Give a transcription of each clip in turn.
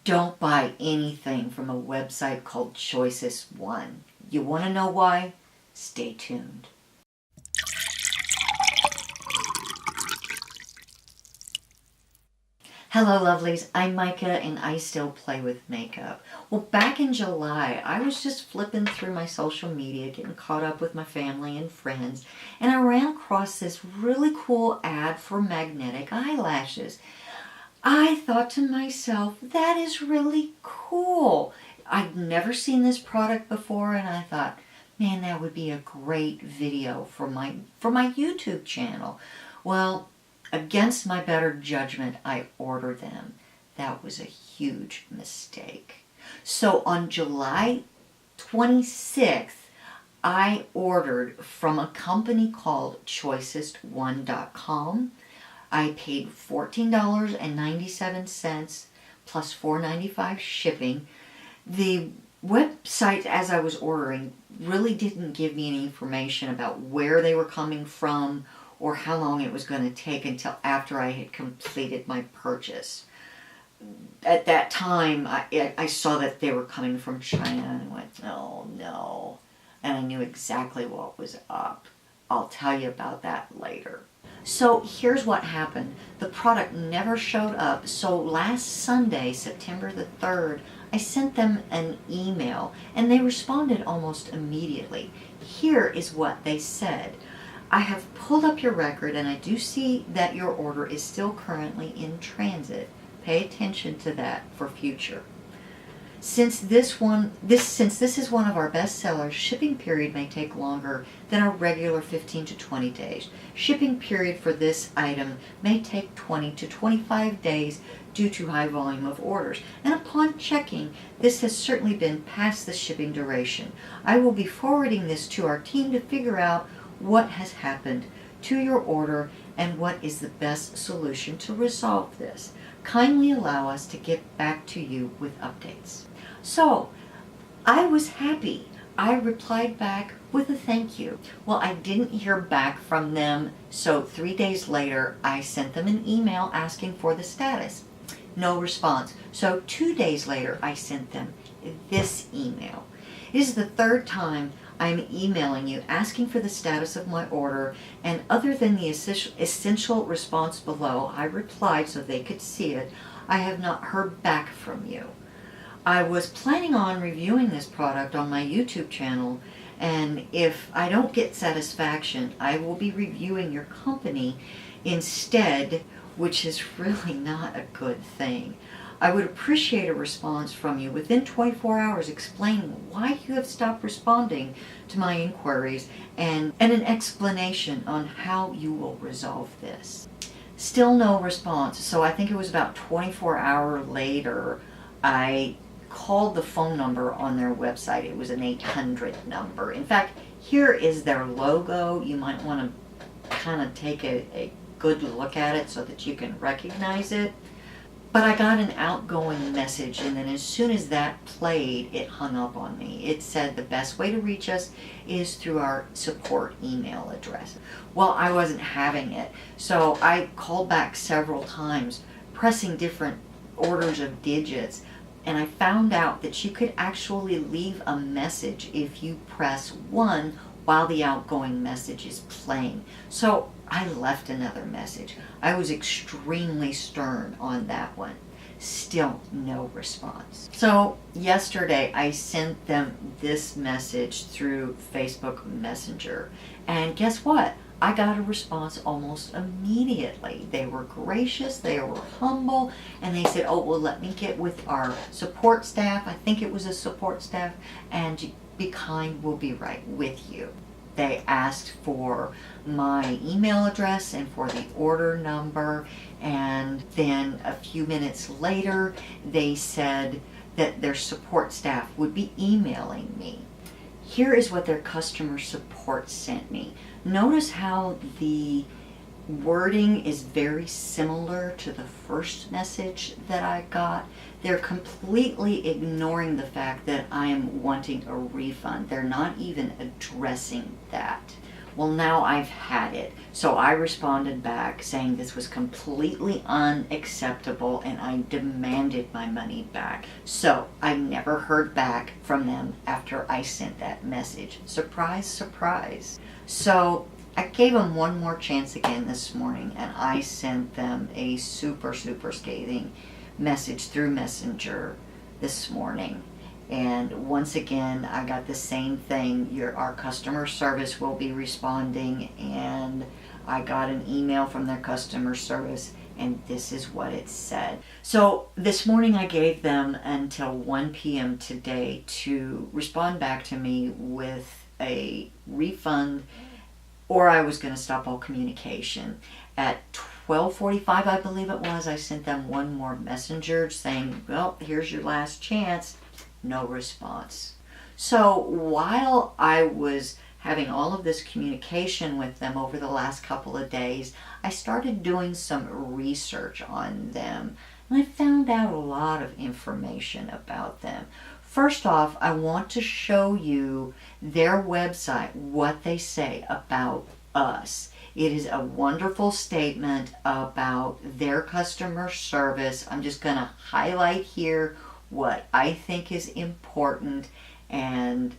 Don't buy anything from a website called Choicest1. You want to know why? Stay tuned. Hello lovelies, I'm Micah and I still play with makeup. Well, back in July, I was just flipping through my social media, getting caught up with my family and friends, and I ran across this really cool ad for magnetic eyelashes. I thought to myself, that is really cool. I'd never seen this product before, and I thought, man, that would be a great video for my YouTube channel. Well, against my better judgment, I ordered them. That was a huge mistake. So on July 26th, I ordered from a company called Choicest1.com. I paid $14.97 plus $4.95 shipping. The website, as I was ordering, really didn't give me any information about where they were coming from or how long it was going to take until after I had completed my purchase. At that time, I saw that they were coming from China and I went, oh no. And I knew exactly what was up. I'll tell you about that later. So here's what happened. The product never showed up. So last Sunday, September the 3rd, I sent them an email and they responded almost immediately. Here is what they said. I have pulled up your record and I do see that your order is still currently in transit. Pay attention to that for future. Since this is one of our best sellers, shipping period may take longer than our regular 15 to 20 days. Shipping period for this item may take 20 to 25 days due to high volume of orders. And upon checking, this has certainly been past the shipping duration. I will be forwarding this to our team to figure out what has happened to your order and what is the best solution to resolve this. Kindly allow us to get back to you with updates. So, I was happy. I replied back with a thank you. Well, I didn't hear back from them, so 3 days later, I sent them an email asking for the status. No response. So 2 days later, I sent them this email. It is the third time I'm emailing you asking for the status of my order, and other than the essential response below, I replied so they could see it, I have not heard back from you. I was planning on reviewing this product on my YouTube channel, and if I don't get satisfaction, I will be reviewing your company instead, which is really not a good thing. I would appreciate a response from you within 24 hours explaining why you have stopped responding to my inquiries and an explanation on how you will resolve this. Still no response, so I think it was about 24 hours later, I called the phone number on their website. It was an 800 number. In fact, here is their logo. You might want to kind of take a good look at it so that you can recognize it. But I got an outgoing message, and then as soon as that played, it hung up on me. It said the best way to reach us is through our support email address. Well, I wasn't having it, so I called back several times, pressing different orders of digits, and I found out that you could actually leave a message if you press 1 while the outgoing message is playing. So I left another message. I was extremely stern on that one. Still no response. So yesterday I sent them this message through Facebook Messenger, and guess what? I got a response almost immediately. They were gracious, they were humble, and they said, oh, well, let me get with our support staff. I think it was a support staff, and be kind, we'll be right with you. They asked for my email address and for the order number, and then a few minutes later, they said that their support staff would be emailing me. Here is what their customer support sent me. Notice how the wording is very similar to the first message that I got. They're completely ignoring the fact that I am wanting a refund. They're not even addressing that. Well, now I've had it. So I responded back saying this was completely unacceptable and I demanded my money back. So I never heard back from them after I sent that message. Surprise, surprise. So I gave them one more chance again this morning and I sent them a super, super scathing message through Messenger this morning. And once again, I got the same thing. Our customer service will be responding, and I got an email from their customer service, and this is what it said. So this morning I gave them until 1 p.m. today to respond back to me with a refund, or I was going to stop all communication. At 12:45, I believe it was, I sent them one more messenger saying, well, here's your last chance. No response. So while I was having all of this communication with them over the last couple of days, I started doing some research on them and I found out a lot of information about them. First off, I want to show you their website, what they say about us. It is a wonderful statement about their customer service. I'm just going to highlight here what I think is important, and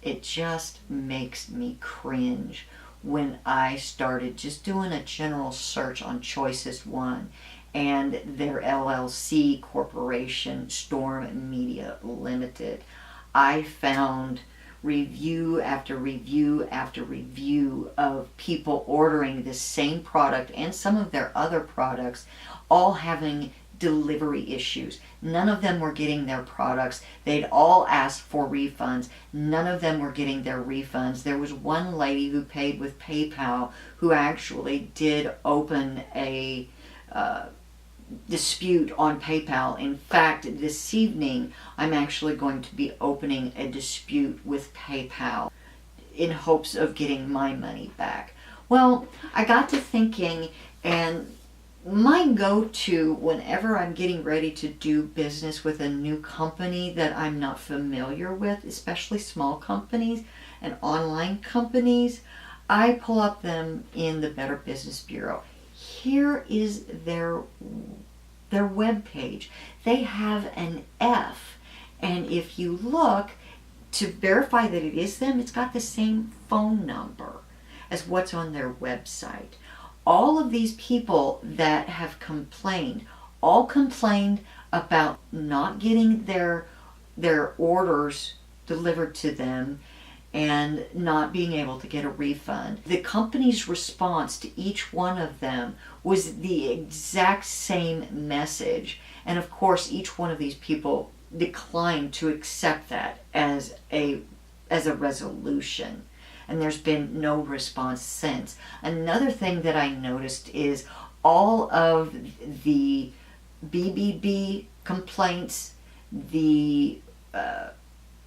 it just makes me cringe when I started just doing a general search on Choicest1 and their LLC corporation, Storm Media Limited. I found review after review after review of people ordering the same product and some of their other products, all having delivery issues. None of them were getting their products. They'd all asked for refunds. None of them were getting their refunds. There was one lady who paid with PayPal who actually did open a dispute on PayPal. In fact, this evening I'm actually going to be opening a dispute with PayPal in hopes of getting my money back. Well, I got to thinking, and my go-to whenever I'm getting ready to do business with a new company that I'm not familiar with, especially small companies and online companies, I pull up them in the Better Business Bureau. Here is their web page. They have an F, and if you look to verify that it is them, it's got the same phone number as what's on their website. All of these people that have complained, all complained about not getting their orders delivered to them and not being able to get a refund. The company's response to each one of them was the exact same message. And of course, each one of these people declined to accept that as a resolution. And there's been no response since. Another thing that I noticed is all of the BBB complaints, the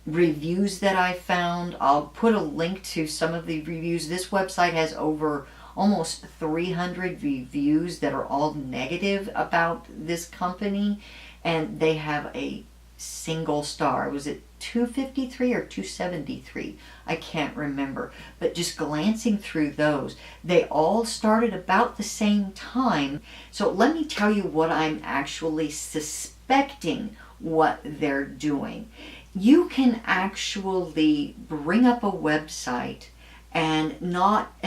reviews that I found. I'll put a link to some of the reviews. This website has over almost 300 reviews that are all negative about this company, and they have a single star. Was it 253 or 273? I can't remember. But just glancing through those, they all started about the same time. So let me tell you what I'm actually suspecting what they're doing. You can actually bring up a website and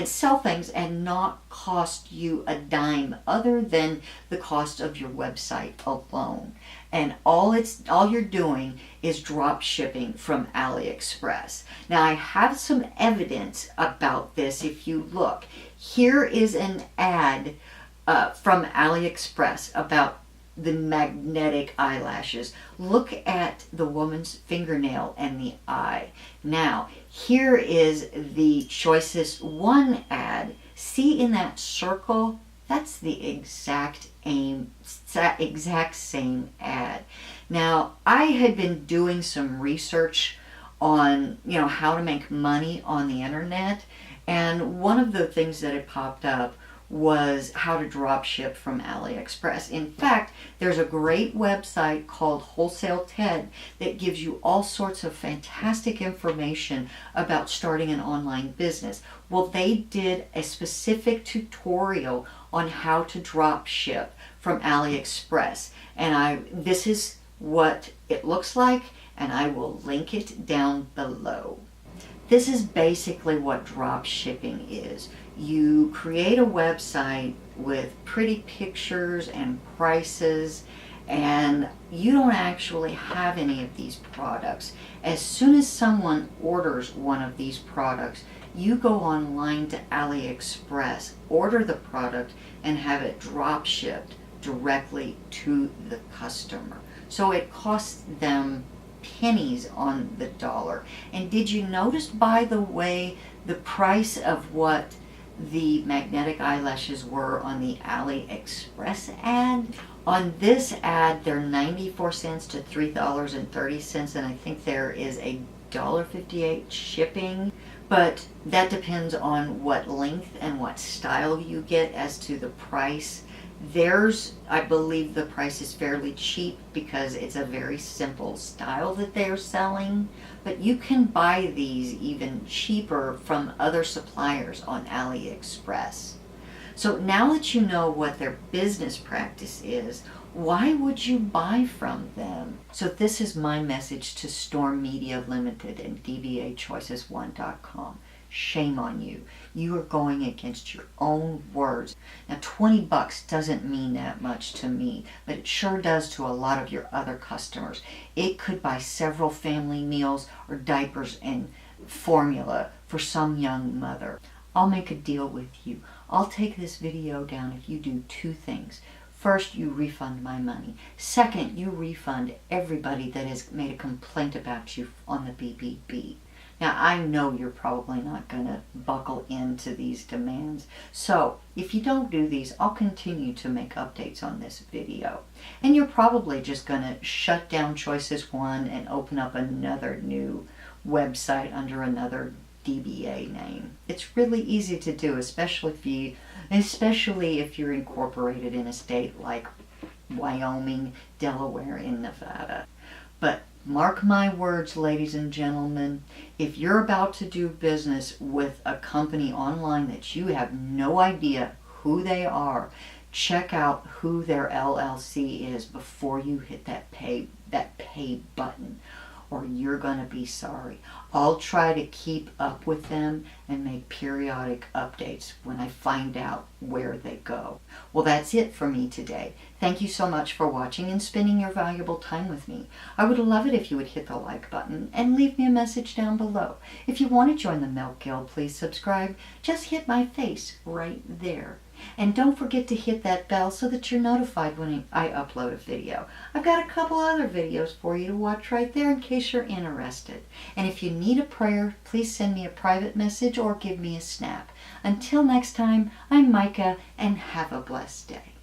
sell things and not cost you a dime other than the cost of your website alone. And all you're doing is drop shipping from AliExpress. Now I have some evidence about this. If you look, here is an ad from AliExpress about the magnetic eyelashes. Look at the woman's fingernail and the eye. Now, here is the Choicest1 ad. See in that circle? That's the exact same ad. Now, I had been doing some research on, how to make money on the internet, and one of the things that had popped up was how to drop ship from AliExpress. In fact, there's a great website called Wholesale Ted that gives you all sorts of fantastic information about starting an online business. Well, they did a specific tutorial on how to drop ship from AliExpress, and this is what it looks like, and I will link it down below. This is basically what drop shipping is. You create a website with pretty pictures and prices, and you don't actually have any of these products. As soon as someone orders one of these products, you go online to AliExpress, order the product, and have it drop shipped directly to the customer. So it costs them pennies on the dollar. And did you notice, by the way, the price of what the magnetic eyelashes were on the AliExpress ad? On this ad, they're 94 cents to $3.30, and I think there is a $1.58 shipping. But that depends on what length and what style you get as to the price. Theirs, I believe the price is fairly cheap because it's a very simple style that they're selling. But you can buy these even cheaper from other suppliers on AliExpress. So now that you know what their business practice is, why would you buy from them? So this is my message to Storm Media Limited and DBAChoicest1.com. Shame on you. You are going against your own words. Now, $20 doesn't mean that much to me, but it sure does to a lot of your other customers. It could buy several family meals or diapers and formula for some young mother. I'll make a deal with you. I'll take this video down if you do two things. First, you refund my money. Second, you refund everybody that has made a complaint about you on the BBB. Now, I know you're probably not going to buckle into these demands. So, if you don't do these, I'll continue to make updates on this video. And you're probably just going to shut down Choicest1 and open up another new website under another DBA name. It's really easy to do, especially if you're incorporated in a state like Wyoming, Delaware, and Nevada. But mark my words, ladies and gentlemen, if you're about to do business with a company online that you have no idea who they are, check out who their LLC is before you hit that pay button, or you're going to be sorry. I'll try to keep up with them and make periodic updates when I find out where they go. Well, that's it for me today. Thank you so much for watching and spending your valuable time with me. I would love it if you would hit the like button and leave me a message down below. If you want to join the Milk Guild, please subscribe. Just hit my face right there. And don't forget to hit that bell so that you're notified when I upload a video. I've got a couple other videos for you to watch right there in case you're interested. And if you need a prayer, please send me a private message or give me a snap. Until next time, I'm Micah, and have a blessed day.